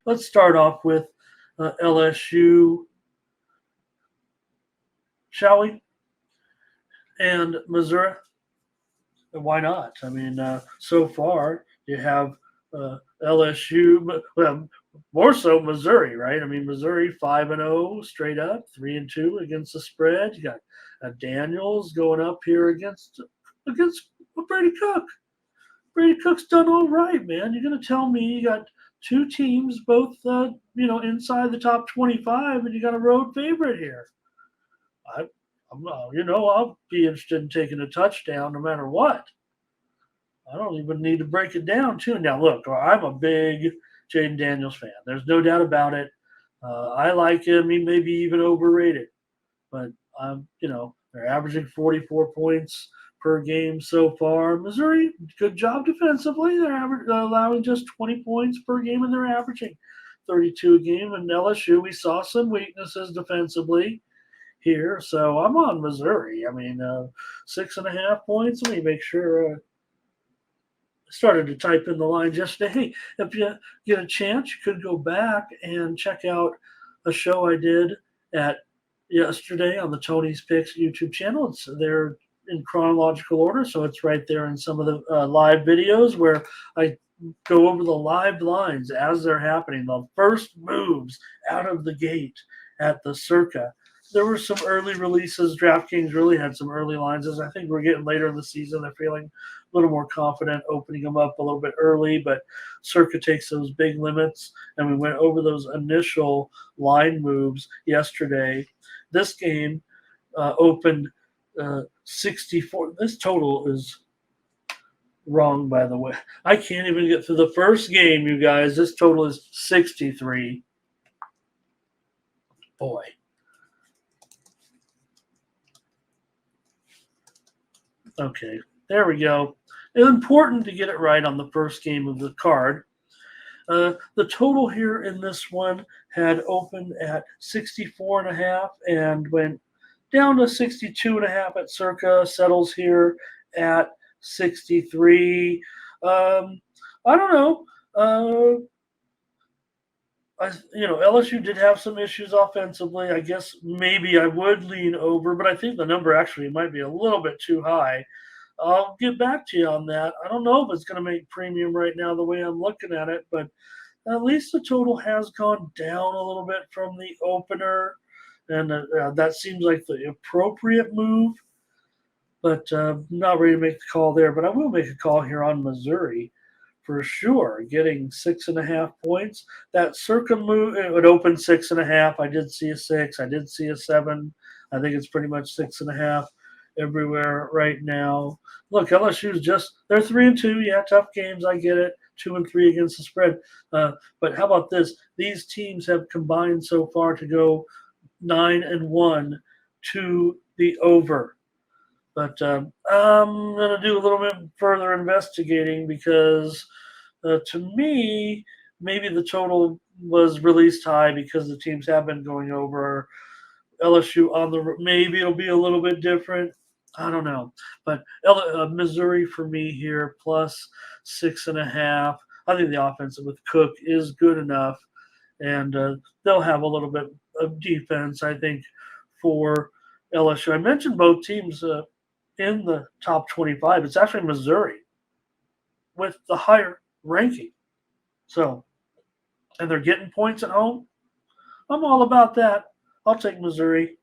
let's start off with LSU, shall we? And Missouri. Why not? I mean, so far you have LSU, but well, more so Missouri, right? I mean, Missouri 5-0 straight up, 3-2 against the spread. You got Daniels going up here against Brady Cook. Brady Cook's done all right, man. You're gonna tell me you got two teams, both inside the top 25, and you got a road favorite here. I, I'll be interested in taking a touchdown no matter what. I don't even need to break it down too. Now, look, I'm a big Jaden Daniels fan. There's no doubt about it. I like him. He may be even overrated, but they're averaging 44 points per game so far. Missouri, good job defensively. They're allowing just 20 points per game, and they're averaging 32 a game. And LSU, we saw some weaknesses defensively here, so I'm on Missouri. I mean, 6.5 points. Let me make sure. Started to type in the lines yesterday. Hey, if you get a chance, you could go back and check out a show I did at yesterday on the Tony's Picks YouTube channel. It's there in chronological order, so it's right there in some of the live videos where I go over the live lines as they're happening, the first moves out of the gate at the Circa. There were some early releases. DraftKings really had some early lines. As I think we're getting later in the season, they're feeling a little more confident opening them up a little bit early, but Circa takes those big limits, and we went over those initial line moves yesterday. This game opened 64. This total is wrong, by the way. I can't even get through the first game, you guys. This total is 63. Boy. Okay, there we go. It's important to get it right on the first game of the card. The total here in this one had opened at 64.5 and went down to 62.5 at Circa. Settles here at 63. I don't know. LSU did have some issues offensively. I guess maybe I would lean over, but I think the number actually might be a little bit too high. I'll get back to you on that. I don't know if it's going to make premium right now the way I'm looking at it, but at least the total has gone down a little bit from the opener, and that seems like the appropriate move. But I'm not ready to make the call there, but I will make a call here on Missouri for sure, getting 6.5 points. That Circa move, it would open 6.5. I did see a 6. I did see a 7. I think it's pretty much 6.5 everywhere right now. Look, LSU's they're 3-2. Yeah, tough games. I get it. 2-3 against the spread. But how about this? These teams have combined so far to go 9-1 to the over. But I'm going to do a little bit further investigating because to me, maybe the total was released high because the teams have been going over. LSU on the maybe it'll be a little bit different. I don't know. But Missouri for me here plus 6.5. I think the offense with Cook is good enough, and they'll have a little bit of defense, I think, for LSU. I mentioned both teams in the top 25. It's actually Missouri with the higher ranking. So, and they're getting points at home. I'm all about that. I'll take Missouri.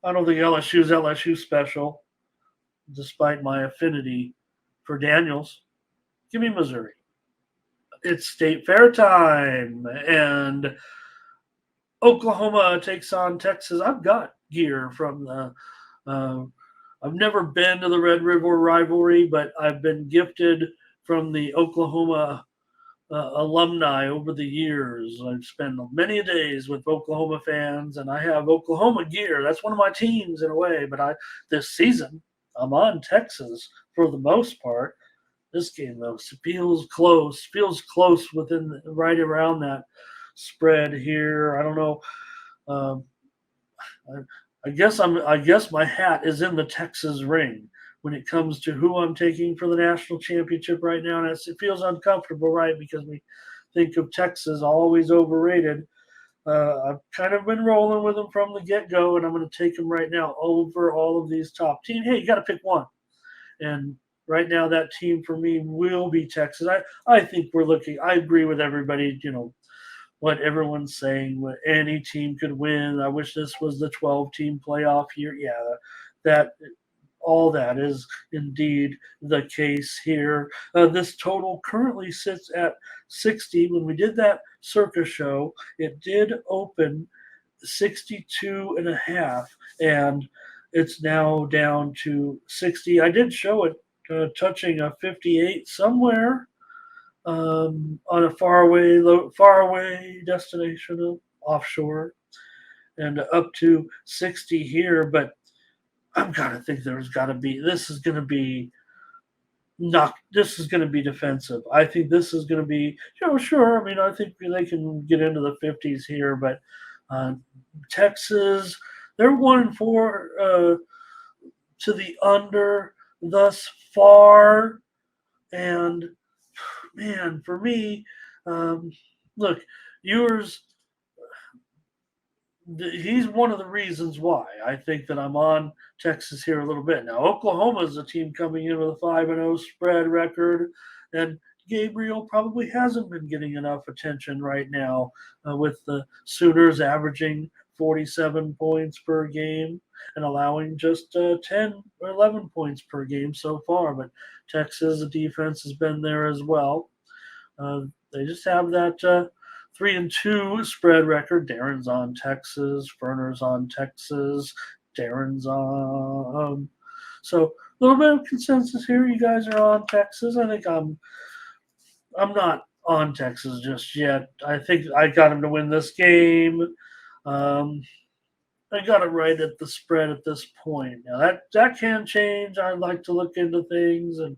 I don't think LSU's LSU special, despite my affinity for Daniels. Give me Missouri. It's State Fair time, and Oklahoma takes on Texas. I've got gear from the I've never been to the Red River rivalry, but I've been gifted from the Oklahoma alumni over the years. I've spent many days with Oklahoma fans, and I have Oklahoma gear. That's one of my teams in a way, but this season I'm on Texas for the most part. This game, though, feels close within right around that spread here. I don't know. I guess my hat is in the Texas ring when it comes to who I'm taking for the national championship right now, and it feels uncomfortable, right? Because we think of Texas always overrated. I've kind of been rolling with them from the get go, and I'm going to take them right now over all of these top teams. Hey, you got to pick one. And right now, that team for me will be Texas. I think we're looking, I agree with everybody, what everyone's saying, what any team could win. I wish this was the 12 team playoff year. Yeah, that all that is indeed the case here. This total currently sits at 60. When we did that circus show, it did open 62 and a half, and it's now down to 60. I did show it touching a 58 somewhere on a faraway destination offshore, and up to 60 here. But I've got to think there's got to be. This is going to be not. This is going to be defensive. I think this is going to be. Sure. I mean, I think they can get into the 50s here, but Texas, they're 1-4 to the under thus far, and man, for me, look, yours. He's one of the reasons why I think that I'm on Texas here a little bit. Now, Oklahoma is a team coming in with a 5-0 spread record, and Gabriel probably hasn't been getting enough attention right now with the Sooners averaging 47 points per game and allowing just 10 or 11 points per game so far. But Texas, the defense has been there as well. They just have that 3-2 spread record. Darren's on Texas. Ferner's on Texas. Darren's on. So a little bit of consensus here. You guys are on Texas. I think I'm not on Texas just yet. I think I got him to win this game. I got it right at the spread at this point. Now that can change. I'd like to look into things, and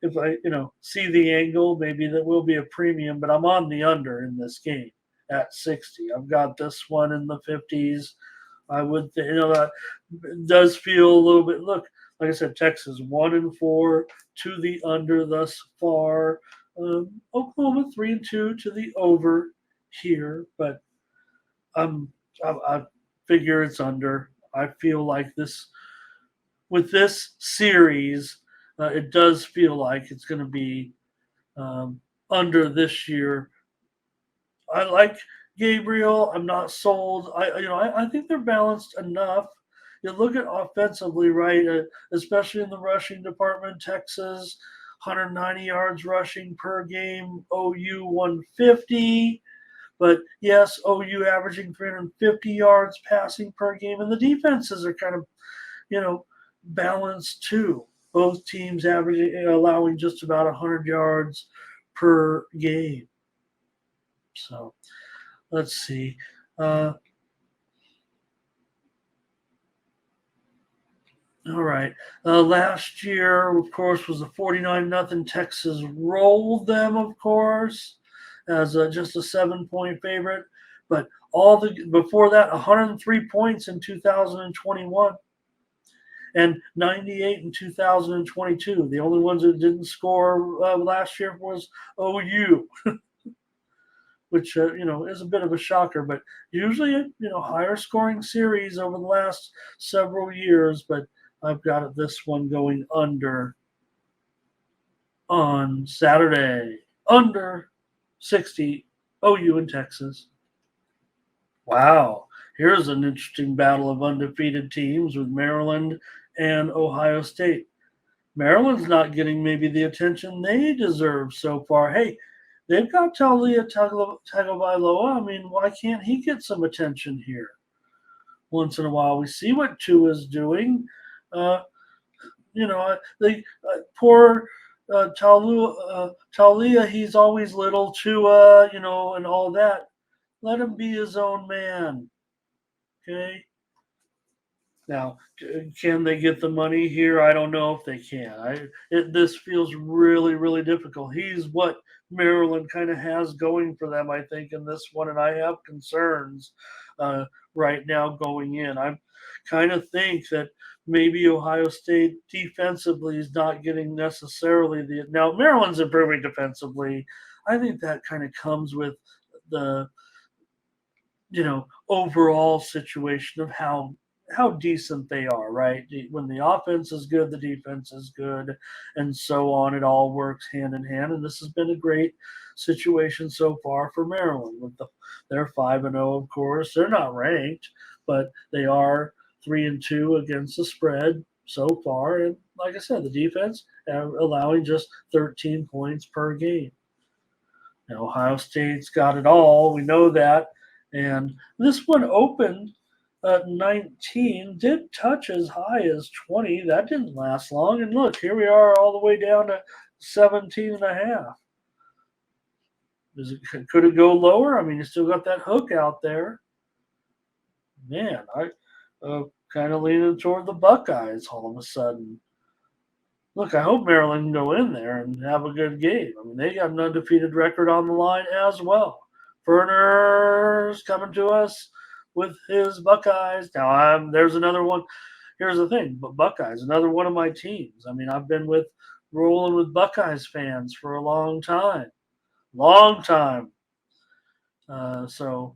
if I see the angle, maybe that will be a premium. But I'm on the under in this game at 60. I've got this one in the 50s. I would that does feel a little bit. Look, like I said, Texas 1-4 to the under thus far. Oklahoma 3-2 to the over here, but I figure it's under. I feel like this with this series, it does feel like it's going to be under this year. I like Gabriel. I'm not sold. I think they're balanced enough. You look at offensively, right? Especially in the rushing department, Texas 190 yards rushing per game, OU 150. But yes, OU averaging 350 yards passing per game, and the defenses are kind of, balanced too. Both teams averaging allowing just about 100 yards per game. So let's see. All right. Last year, of course, was a 49-0. Texas rolled them, of course, as just a 7-point favorite. But before that, 103 points in 2021 and 98 in 2022. The only ones that didn't score last year was OU, which is a bit of a shocker. But usually, higher scoring series over the last several years. But I've got this one going under on Saturday. Under 60, OU in Texas. Wow. Here's an interesting battle of undefeated teams with Maryland and Ohio State. Maryland's not getting maybe the attention they deserve so far. Hey, they've got Talia Tagovailoa. I mean, why can't he get some attention here? Once in a while, we see what Tua's doing. Poor Talia, he's always little. Tua, and all that. Let him be his own man. Okay. Now, can they get the money here? I don't know if they can. This feels really, really difficult. He's what Maryland kind of has going for them, I think, in this one, and I have concerns right now going in. I kind of think that maybe Ohio State defensively is not getting necessarily now Maryland's improving defensively. I think that kind of comes with the overall situation of how decent they are, right? When the offense is good, the defense is good, and so on. It all works hand in hand, and this has been a great situation so far for Maryland. They're 5-0, of course. They're not ranked, but they are 3-2 against the spread so far. And like I said, the defense allowing just 13 points per game. Now, Ohio State's got it all. We know that. And this one opened at 19, did touch as high as 20. That didn't last long. And look, here we are all the way down to 17 and a half. Could it go lower? I mean, you still got that hook out there. Man, I kind of leaning toward the Buckeyes all of a sudden. Look, I hope Maryland can go in there and have a good game. I mean, they got an undefeated record on the line as well. Ferner's coming to us with his Buckeyes. Now, there's another one. Here's the thing, but Buckeyes, another one of my teams. I mean, I've been rolling with Buckeyes fans for a long time. Long time. So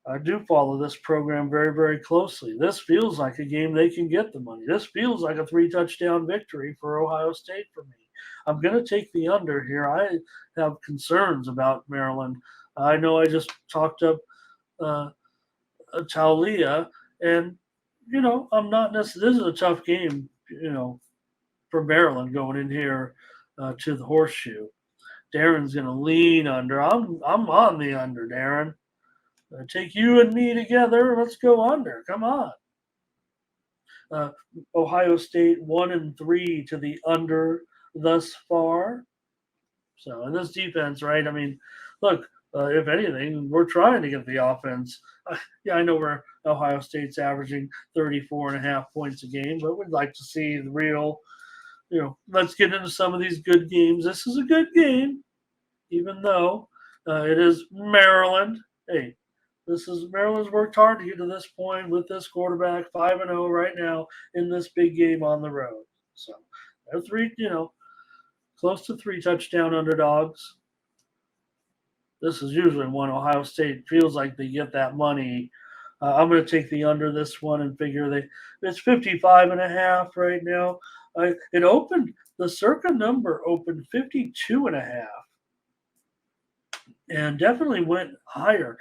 I do follow this program very, very closely. This feels like a game they can get the money. This feels like a 3-touchdown victory for Ohio State for me. I'm going to take the under here. I have concerns about Maryland. I know I just talked up Taulia, and I'm not necessarily. This is a tough game, for Maryland going in here to the Horseshoe. Darren's going to lean under. I'm on the under, Darren. Take you and me together. Let's go under. Come on. Ohio State 1-3 to the under thus far. So, in this defense, right? I mean, look, if anything, we're trying to get the offense. Yeah, I know Ohio State's averaging 34.5 points a game, but we'd like to see the real, let's get into some of these good games. This is a good game, even though it is Maryland. Hey, Maryland's worked hard to get to this point with this quarterback, 5-0 right now in this big game on the road. So they're close to 3-touchdown underdogs. This is usually when Ohio State feels like they get that money. I'm going to take the under this one and figure it's 55.5 right now. The circa number opened 52.5. And definitely went higher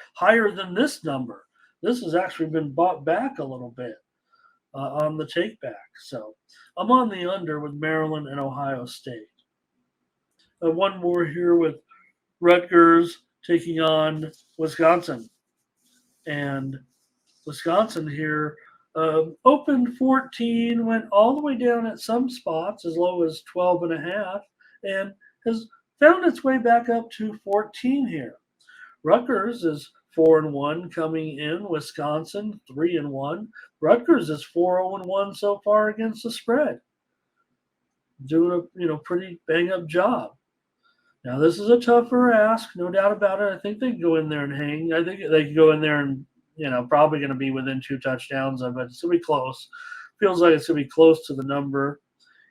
than this number. This has actually been bought back a little bit on the take back. So I'm on the under with Maryland and Ohio State. One more here with Rutgers taking on Wisconsin. And Wisconsin here opened 14, went all the way down at some spots as low as 12.5, and has found its way back up to 14 here. Rutgers is 4-1 coming in. Wisconsin 3-1. Rutgers is 4-0-1 so far against the spread. Doing a pretty bang up job. Now this is a tougher ask, no doubt about it. I think they can go in there and hang. I think they can go in there and probably going to be within 2 touchdowns of it. It's going to be close. Feels like it's going to be close to the number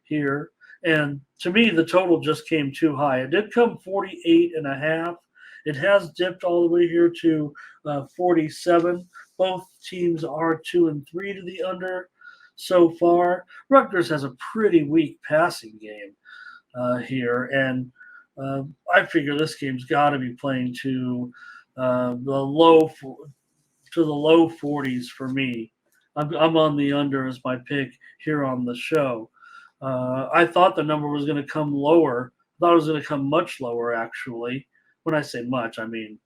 here. And to me, the total just came too high. It did come 48.5. It has dipped all the way here to 47. Both teams are 2-3 to the under so far. Rutgers has a pretty weak passing game here, and I figure this game's got to be playing to the low 40s for me. I'm on the under as my pick here on the show. I thought the number was going to come lower. I thought it was going to come much lower, actually. When I say much, I mean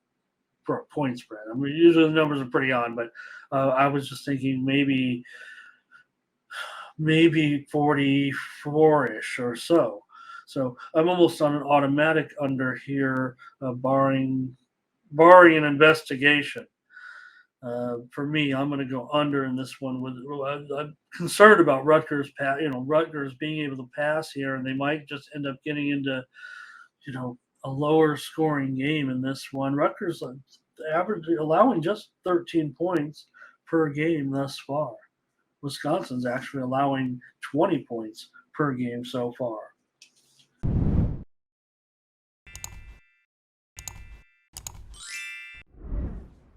for a point spread. I mean, usually the numbers are pretty on, but I was just thinking maybe 44-ish or so. So I'm almost on an automatic under here, barring an investigation. For me, I'm going to go under in this one. I'm concerned about Rutgers, Rutgers being able to pass here, and they might just end up getting into, a lower scoring game in this one. Rutgers average allowing just 13 points per game thus far. Wisconsin's actually allowing 20 points per game so far.